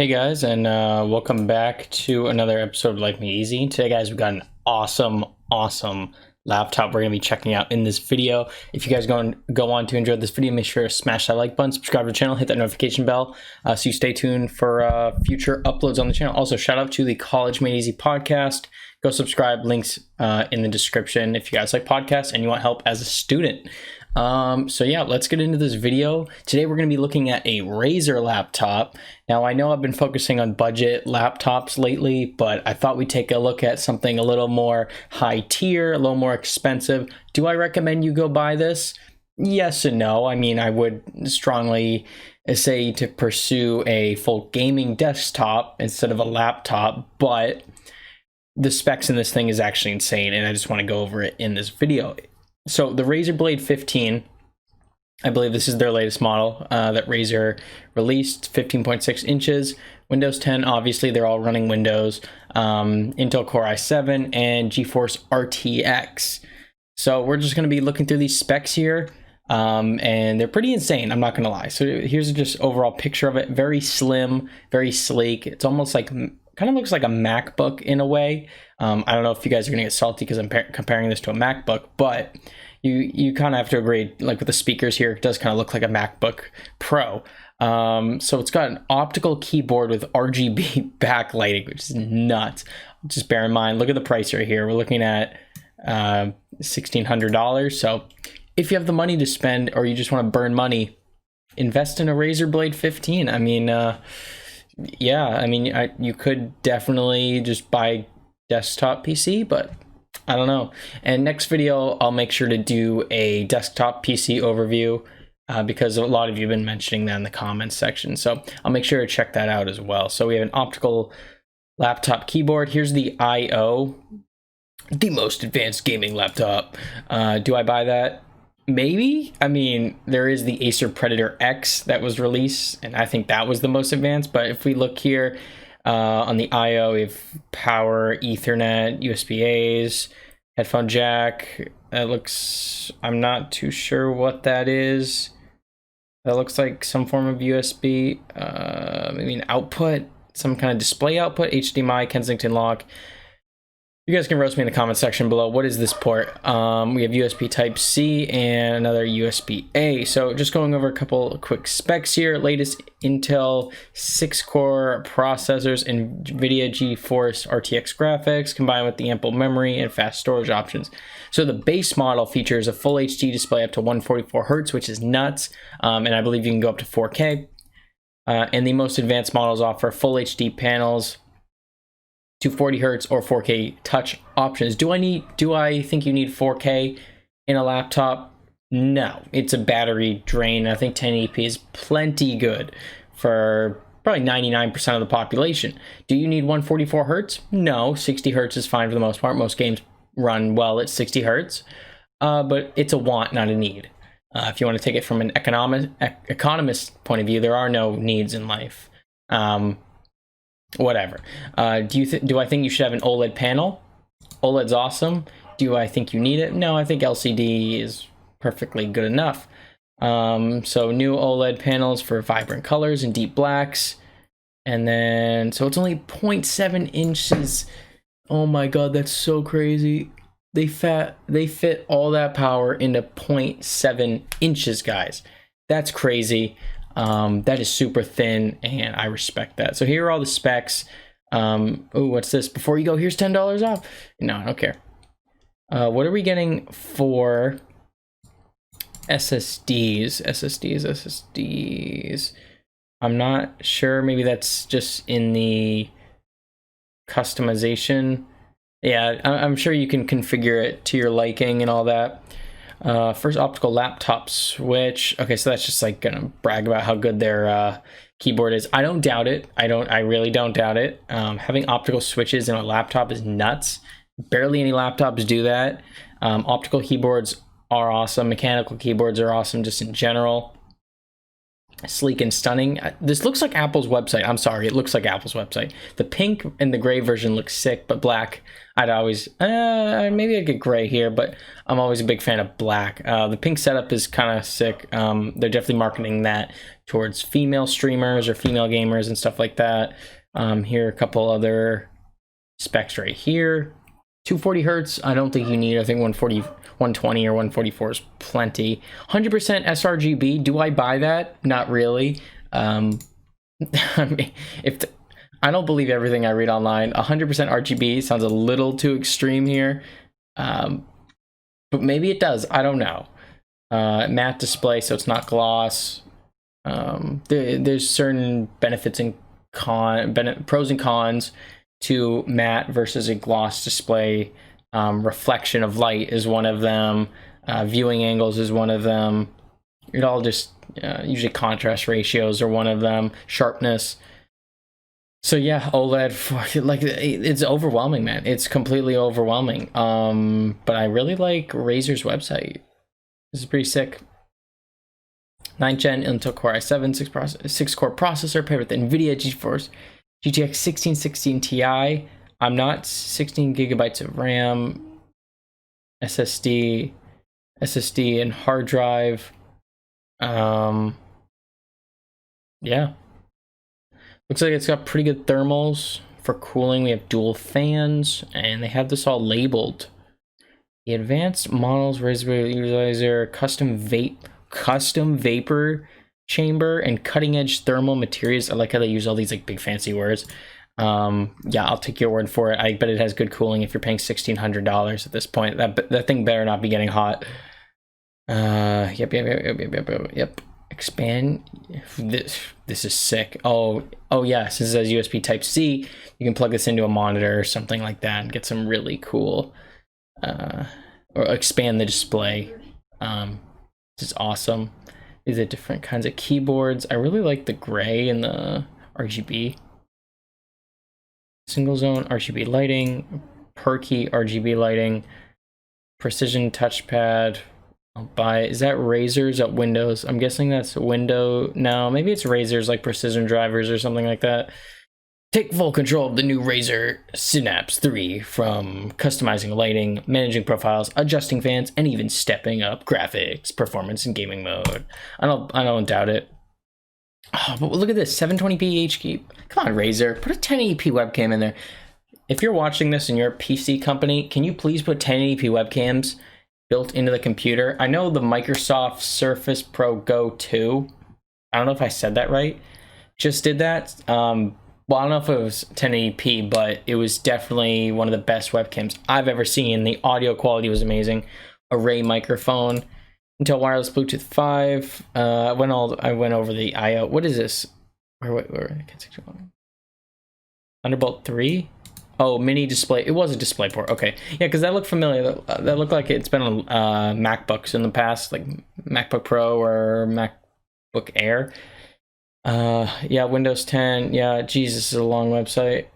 Hey guys, and welcome back to another episode of Like Me Easy. Today, guys, we've got an awesome laptop we're going to be checking out in this video. If you guys go on to enjoy this video, make sure to smash that like button, subscribe to the channel, hit that notification bell so you stay tuned for future uploads on the channel. Also, shout out to the College Made Easy podcast. Go subscribe, links in the description if you guys like podcasts and you want help as a student. So yeah, let's get into this video. Today we're going to be looking at a Razer laptop. Now I know I've been focusing on budget laptops lately, but I thought we'd take a look at something a little more high tier, a little more expensive. Do I recommend you go buy this? Yes and no. I mean, I would strongly say to pursue a full gaming desktop instead of a laptop, but the specs in this thing is actually insane, and I just want to go over it in this video. So the Razer Blade 15, I believe this is their latest model that Razer released, 15.6 inches, Windows 10, obviously they're all running Windows, Intel Core i7, and GeForce RTX. So we're just going to be looking through these specs here, and they're pretty insane, I'm not going to lie. So here's just overall picture of it, very slim, very sleek. It's almost like, kind of looks like a MacBook in a way. I don't know if you guys are gonna get salty because I'm comparing this to a MacBook, but you kind of have to agree, like with the speakers here, it does kind of look like a MacBook Pro. So it's got an optical keyboard with RGB backlighting, which is nuts. Just bear in mind, look at the price right here. We're looking at $1,600. So if you have the money to spend or you just want to burn money, invest in a Razer Blade 15. I mean, yeah, I mean, you could definitely just buy desktop PC, but I don't know. And next video, I'll make sure to do a desktop PC overview because a lot of you have been mentioning that in the comments section. So I'll make sure to check that out as well. So we have an optical laptop keyboard. Here's the I/O, the most advanced gaming laptop. Do I buy that? Maybe. I mean, there is the Acer Predator X that was released, and I think that was the most advanced. But if we look here on the I/O, we have power, Ethernet, USB-A's, headphone jack. That looks, I'm not too sure what that is. That looks like some form of USB. I mean, output, some kind of display output, HDMI, Kensington lock. You guys can roast me in the comment section below. What is this port? We have USB Type-C and another USB-A. So just going over a couple of quick specs here. Latest Intel 6-core processors and NVIDIA GeForce RTX graphics combined with the ample memory and fast storage options. So the base model features a full HD display up to 144 Hz, which is nuts. And I believe you can go up to 4K. And the most advanced models offer full HD panels, 240 Hertz or 4K touch options. Do I think you need 4K in a laptop? No, it's a battery drain. I think 1080p is plenty good for probably 99% of the population. Do you need 144 Hertz? No, 60 Hertz is fine for the most part. Most games run well at 60 Hertz, but it's a want, not a need. If you want to take it from an economist point of view, there are no needs in life. Whatever. Do I think you should have an OLED panel? OLED's awesome. Do I think you need it? No, I think LCD is perfectly good enough. So new OLED panels for vibrant colors and deep blacks. And then, so it's only 0.7 inches. Oh my God, that's so crazy. They fit all that power into 0.7 inches, guys. That's crazy. That is super thin, and I respect that. So here are all the specs. Oh, what's this? Before you go, here's $10 off. No, I don't care. What are we getting for SSDs? I'm not sure. Maybe that's just in the customization. Yeah, I'm sure you can configure it to your liking and all that. First optical laptop switch. Okay, so that's just like gonna brag about how good their keyboard is. I don't doubt it. I really don't doubt it. Having optical switches in a laptop is nuts. Barely any laptops do that. Optical keyboards are awesome. Mechanical keyboards are awesome just in general. sleek and stunning. This looks like Apple's website. I'm sorry, it looks like Apple's website. The pink and the gray version looks sick, but black, I'd always maybe I'd get gray here, but I'm always a big fan of black. The pink setup is kind of sick. They're definitely marketing that towards female streamers or female gamers and stuff like that. Here are a couple other specs right here. 240 hertz, I don't think you need. I think 140, 120 or 144 is plenty. 100% sRGB, do I buy that? Not really. I mean, I don't believe everything I read online. 100% RGB sounds a little too extreme here, but maybe it does. I don't know. Matte display, so it's not gloss. There's certain benefits and pros and cons to matte versus a gloss display. Reflection of light is one of them. Viewing angles is one of them. It all just usually contrast ratios are one of them. Sharpness. So yeah, OLED, like, it's overwhelming, man. It's completely overwhelming. But I really like Razer's website. This is pretty sick. 9th gen Intel Core i7 6-core processor paired with NVIDIA GeForce GTX 1616 Ti. I'm not 16 gigabytes of RAM, SSD and hard drive. Yeah. Looks like it's got pretty good thermals for cooling. We have dual fans, and they have this all labeled. The advanced models, Razer utilizer, custom vapor chamber, and cutting edge thermal materials. I like how they use all these like big fancy words. Yeah, I'll take your word for it. I bet it has good cooling if you're paying $1,600 at this point. That thing better not be getting hot. Yep. Expand. This is sick. Oh yes, this says USB Type C. You can plug this into a monitor or something like that and get some really cool, or expand the display. This is awesome. These are different kinds of keyboards. I really like the gray and the RGB. Single zone RGB lighting, per key RGB lighting, precision touchpad. I'll buy it. Is that Razer's at Windows? I'm guessing that's Window. No, maybe it's Razer's, like precision drivers or something like that. Take full control of the new Razer Synapse 3, from customizing lighting, managing profiles, adjusting fans, and even stepping up graphics, performance, and gaming mode. I don't doubt it. Oh, but look at this, 720p HD. Come on, Razer, put a 1080p webcam in there. If you're watching this and you're a PC company, can you please put 1080p webcams built into the computer? I know the Microsoft Surface Pro Go 2, I don't know if I said that right, just did that. Well, I don't know if it was 1080p, but it was definitely one of the best webcams I've ever seen. The audio quality was amazing. Array microphone, Intel wireless Bluetooth 5. I went over the I/O. What is this? Where? Thunderbolt 3. Oh, mini display. It was a display port. Okay, yeah, because that looked familiar. That looked like it's been on MacBooks in the past, like MacBook Pro or MacBook Air. Yeah, Windows 10. Yeah, Jesus, this is a long website.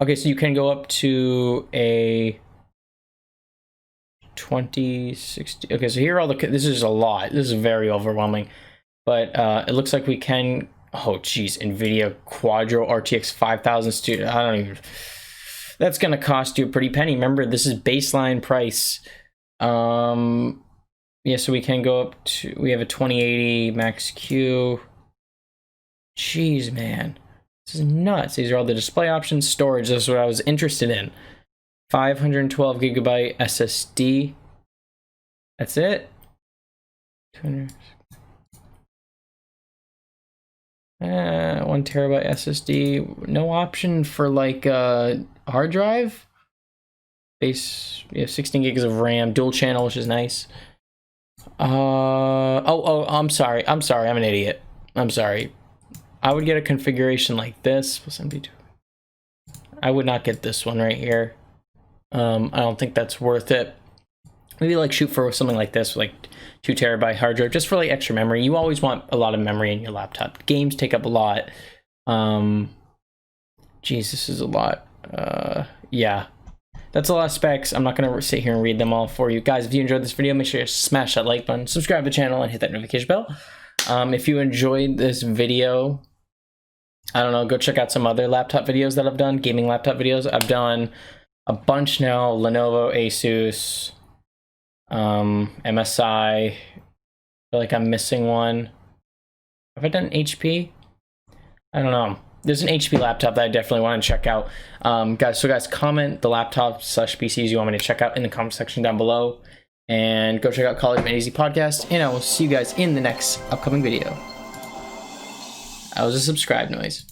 Okay, so you can go up to a 2060. Okay, so here are all the, this is a lot. This is very overwhelming, but it looks like we can, oh geez, NVIDIA Quadro RTX 5000 student. I don't even, that's gonna cost you a pretty penny. Remember, this is baseline price. Yeah, so we can go up to, we have a 2080 Max Q. Jeez, man, this is nuts. These are all the display options. Storage, this is what I was interested in. 512 gigabyte SSD. That's it. 200. 1 terabyte SSD. No option for like hard drive. Base, yeah, 16 gigs of RAM, dual channel, which is nice. I'm sorry, I'm an idiot. I'm sorry. I would get a configuration like this. I would not get this one right here. I don't think that's worth it. Maybe like shoot for something like this, like 2 terabyte hard drive, just for like extra memory. You always want a lot of memory in your laptop. Games take up a lot. Geez, this is a lot. Yeah. that's a lot of specs. I'm not going to sit here and read them all for you. Guys, if you enjoyed this video, make sure you smash that like button, subscribe to the channel, and hit that notification bell. If you enjoyed this video, I don't know, go check out some other laptop videos that I've done, gaming laptop videos. I've done a bunch now, Lenovo, Asus, MSI. I feel like I'm missing one. Have I done HP? I don't know. There's an HP laptop that I definitely want to check out. Guys, comment the laptop/PCs you want me to check out in the comment section down below. And go check out College Made Easy podcast. And I will see you guys in the next upcoming video. That was a subscribe noise.